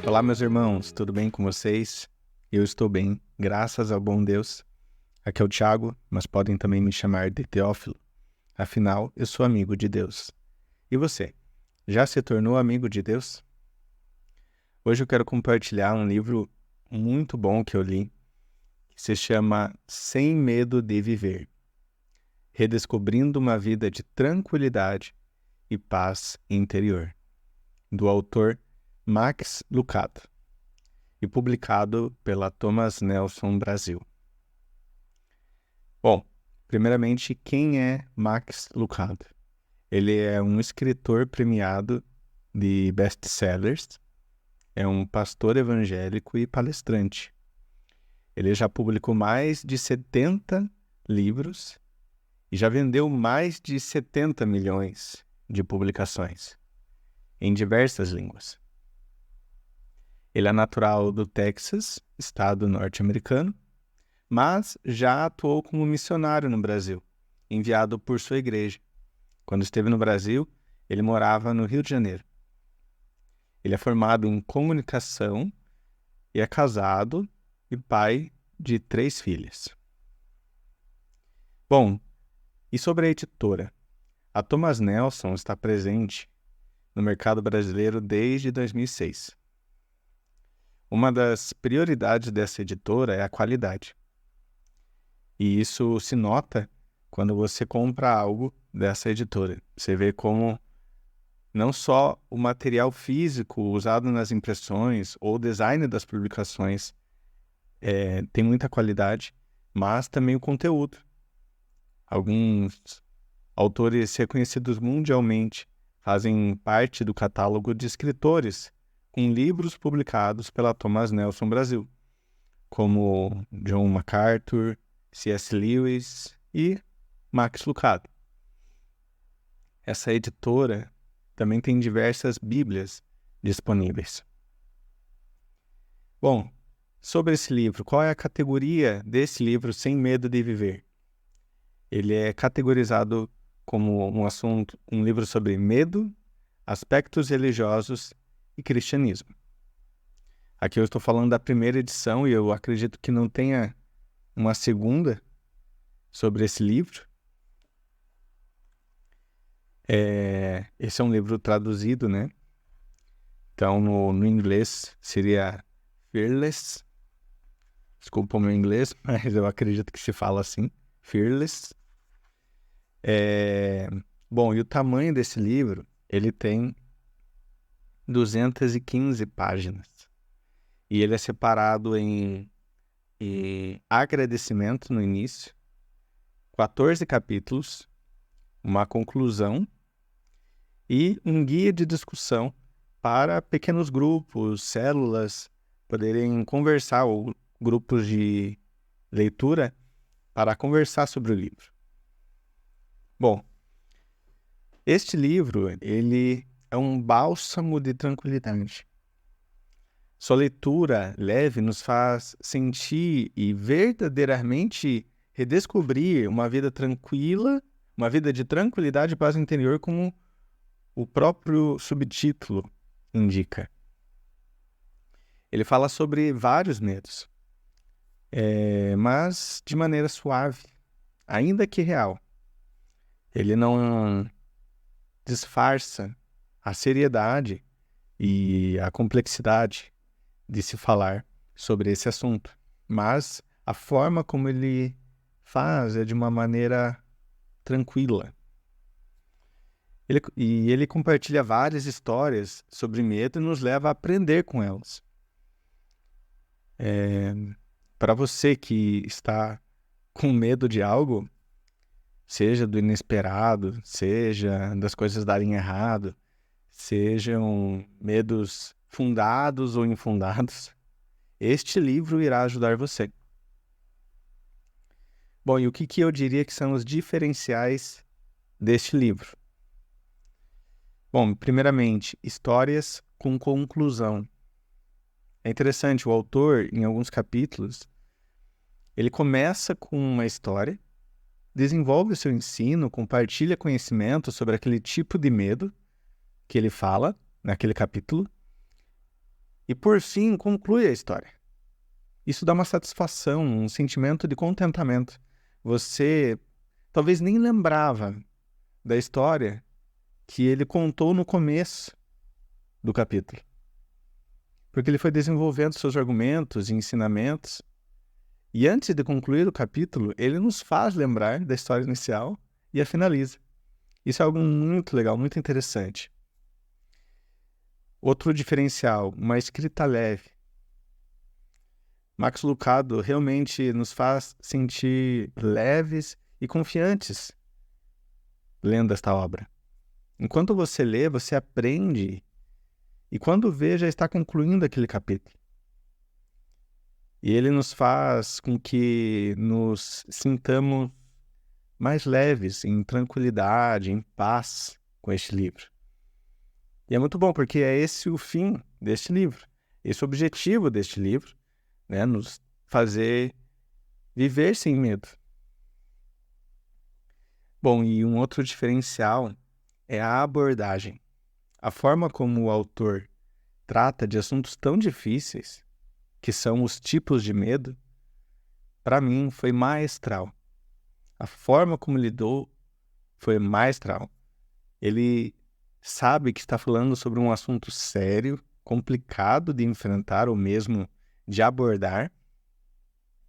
Olá, meus irmãos, tudo bem com vocês? Eu estou bem, graças ao bom Deus. Aqui é o Thiago, mas podem também me chamar de Teófilo. Afinal, eu sou amigo de Deus. E você, já se tornou amigo de Deus? Hoje eu quero compartilhar um livro muito bom que eu li, que se chama Sem Medo de Viver. Redescobrindo uma vida de tranquilidade e paz interior, do autor Max Lucado, e publicado pela Thomas Nelson Brasil. Bom, primeiramente, quem é Max Lucado? Ele é um escritor premiado de best-sellers, é um pastor evangélico e palestrante. Ele já publicou mais de 70 livros e já vendeu mais de 70 milhões de publicações em diversas línguas. Ele é natural do Texas, estado norte-americano, mas já atuou como missionário no Brasil, enviado por sua igreja. Quando esteve no Brasil, ele morava no Rio de Janeiro. Ele é formado em comunicação e é casado e pai de 3 filhas. Bom, e sobre a editora? A Thomas Nelson está presente no mercado brasileiro desde 2006. Uma das prioridades dessa editora é a qualidade. E isso se nota quando você compra algo dessa editora. Você vê como não só o material físico usado nas impressões ou o design das publicações tem muita qualidade, mas também o conteúdo. Alguns autores reconhecidos mundialmente fazem parte do catálogo de escritores com livros publicados pela Thomas Nelson Brasil, como John MacArthur, C.S. Lewis e Max Lucado. Essa editora também tem diversas bíblias disponíveis. Bom, sobre esse livro, qual é a categoria desse livro Sem Medo de Viver? Ele é categorizado como um livro sobre medo, aspectos religiosos e cristianismo. Aqui eu estou falando da primeira edição e eu acredito que não tenha uma segunda sobre esse livro. Esse é um livro traduzido, né? Então, no inglês seria Fearless. Desculpa o meu inglês, mas eu acredito que se fala assim, Fearless. Bom, e o tamanho desse livro, ele tem 215 páginas. E ele é separado em agradecimento no início, 14 capítulos, uma conclusão e um guia de discussão para pequenos grupos, células, poderem conversar, ou grupos de leitura, para conversar sobre o livro. Bom, este livro, ele é um bálsamo de tranquilidade. Sua leitura leve nos faz sentir e verdadeiramente redescobrir uma vida tranquila, uma vida de tranquilidade e paz interior, como o próprio subtítulo indica. Ele fala sobre vários medos, mas de maneira suave, ainda que real. Ele não disfarça a seriedade e a complexidade de se falar sobre esse assunto, mas a forma como ele faz é de uma maneira tranquila. Ele compartilha várias histórias sobre medo e nos leva a aprender com elas. Para você que está com medo de algo, seja do inesperado, seja das coisas darem errado, sejam medos fundados ou infundados, este livro irá ajudar você. Bom, e o que eu diria que são os diferenciais deste livro? Bom, primeiramente, histórias com conclusão. É interessante, o autor, em alguns capítulos, ele começa com uma história, desenvolve o seu ensino, compartilha conhecimento sobre aquele tipo de medo que ele fala naquele capítulo, e por fim conclui a história. Isso dá uma satisfação, um sentimento de contentamento. Você talvez nem lembrava da história que ele contou no começo do capítulo, porque ele foi desenvolvendo seus argumentos e ensinamentos, e antes de concluir o capítulo, ele nos faz lembrar da história inicial e a finaliza. Isso é algo muito legal, muito interessante. Outro diferencial, uma escrita leve. Max Lucado realmente nos faz sentir leves e confiantes lendo esta obra. Enquanto você lê, você aprende, e quando vê, já está concluindo aquele capítulo. E ele nos faz com que nos sintamos mais leves, em tranquilidade, em paz com este livro. E é muito bom, porque é esse o fim deste livro, esse o objetivo deste livro, né? Nos fazer viver sem medo. Bom, e um outro diferencial é a abordagem. A forma como o autor trata de assuntos tão difíceis, que são os tipos de medo, para mim foi maestral. A forma como lidou foi maestral. Ele sabe que está falando sobre um assunto sério, complicado de enfrentar ou mesmo de abordar,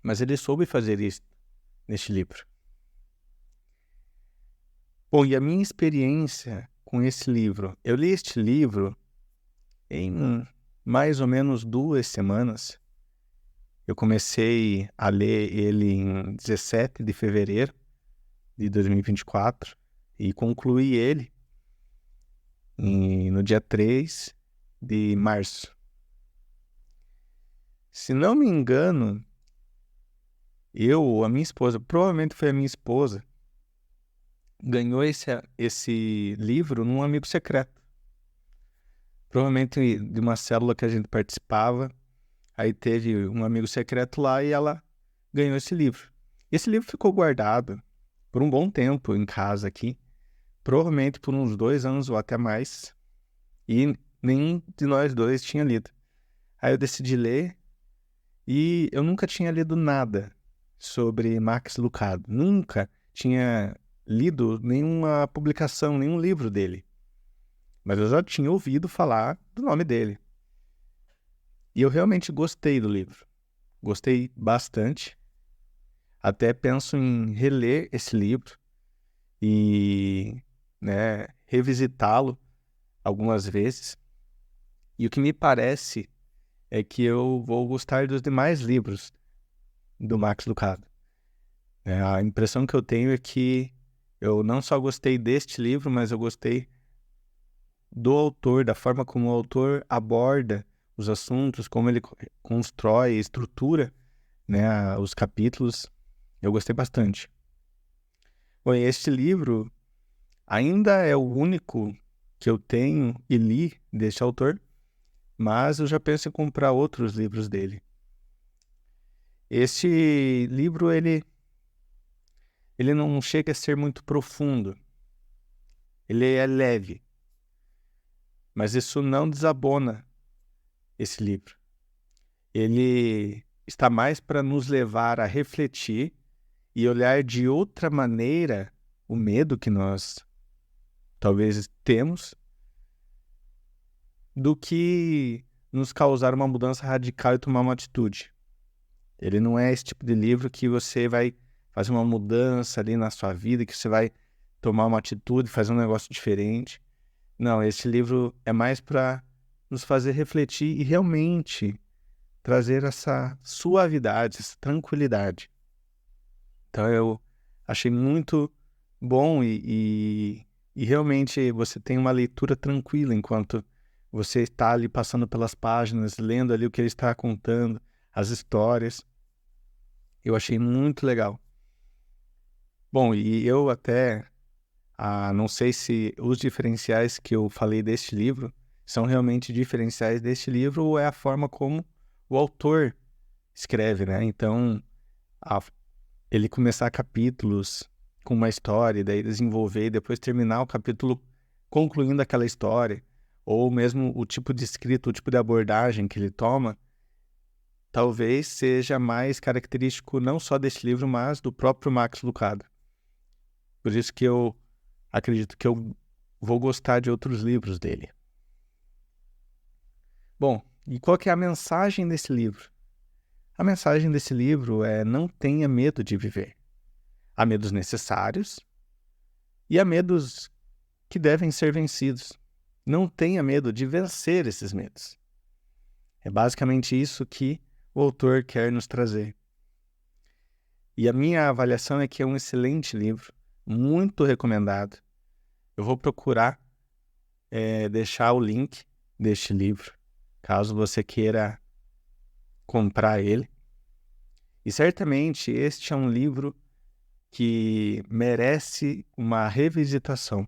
mas ele soube fazer isso neste livro. Bom, e a minha experiência com esse livro? Eu li este livro em mais ou menos 2 semanas. Eu comecei a ler ele em 17 de fevereiro de 2024 e concluí ele no dia 3 de março. Se não me engano, eu ou a minha esposa, provavelmente foi a minha esposa, ganhou esse livro num amigo secreto. Provavelmente de uma célula que a gente participava. Aí teve um amigo secreto lá e ela ganhou esse livro. Esse livro ficou guardado por um bom tempo em casa aqui, provavelmente por uns 2 anos ou até mais, e nenhum de nós dois tinha lido. Aí eu decidi ler, e eu nunca tinha lido nada sobre Max Lucado. Nunca tinha lido nenhuma publicação, nenhum livro dele. Mas eu já tinha ouvido falar do nome dele. E eu realmente gostei do livro. Gostei bastante. Até penso em reler esse livro e, né, revisitá-lo algumas vezes. E o que me parece é que eu vou gostar dos demais livros do Max Lucado. A impressão que eu tenho é que eu não só gostei deste livro, mas eu gostei do autor, da forma como o autor aborda os assuntos, como ele constrói, estrutura, né, os capítulos. Eu gostei bastante. Bom, e este livro ainda é o único que eu tenho e li deste autor, mas eu já penso em comprar outros livros dele. Este livro, ele não chega a ser muito profundo. Ele é leve, mas isso não desabona esse livro. Ele está mais para nos levar a refletir e olhar de outra maneira o medo que nós talvez temos, do que nos causar uma mudança radical e tomar uma atitude. Ele não é esse tipo de livro que você vai fazer uma mudança ali na sua vida, que você vai tomar uma atitude, fazer um negócio diferente. Não, esse livro é mais para nos fazer refletir e realmente trazer essa suavidade, essa tranquilidade. Então eu achei muito bom e realmente você tem uma leitura tranquila enquanto você está ali passando pelas páginas, lendo ali o que ele está contando, as histórias. Eu achei muito legal. Bom, e eu até não sei se os diferenciais que eu falei deste livro são realmente diferenciais deste livro ou é a forma como o autor escreve, né? Então, ele começar capítulos com uma história, e daí desenvolver e depois terminar o capítulo concluindo aquela história. ou mesmo o tipo de escrita, o tipo de abordagem que ele toma, talvez seja mais característico não só desse livro, mas do próprio Max Lucado. Por isso que eu acredito que eu vou gostar de outros livros dele. Bom, e qual que é a mensagem desse livro? A mensagem desse livro é: não tenha medo de viver. Há medos necessários e há medos que devem ser vencidos. Não tenha medo de vencer esses medos. É basicamente isso que o autor quer nos trazer. E a minha avaliação é que é um excelente livro, muito recomendado. Eu vou procurar deixar o link deste livro, caso você queira comprar ele. E certamente este é um livro que merece uma revisitação.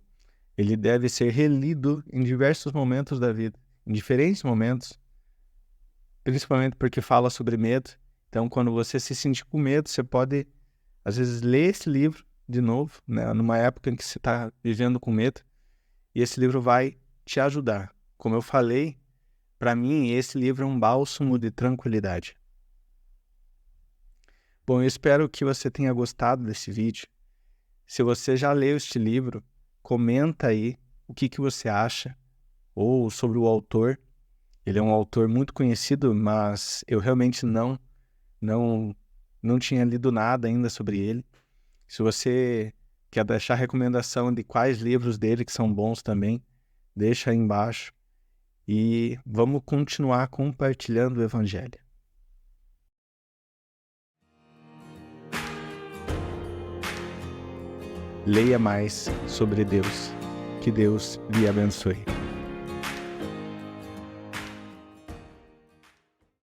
Ele deve ser relido em diversos momentos da vida, em diferentes momentos, principalmente porque fala sobre medo. Então, quando você se sentir com medo, você pode, às vezes, ler esse livro de novo, né, numa época em que você está vivendo com medo, e esse livro vai te ajudar. Como eu falei, para mim, esse livro é um bálsamo de tranquilidade. Bom, eu espero que você tenha gostado desse vídeo. Se você já leu este livro, comenta aí o que você acha, ou sobre o autor. Ele é um autor muito conhecido, mas eu realmente não tinha lido nada ainda sobre ele. Se você quer deixar recomendação de quais livros dele que são bons também, deixa aí embaixo. E vamos continuar compartilhando o Evangelho. Leia mais sobre Deus. Que Deus lhe abençoe.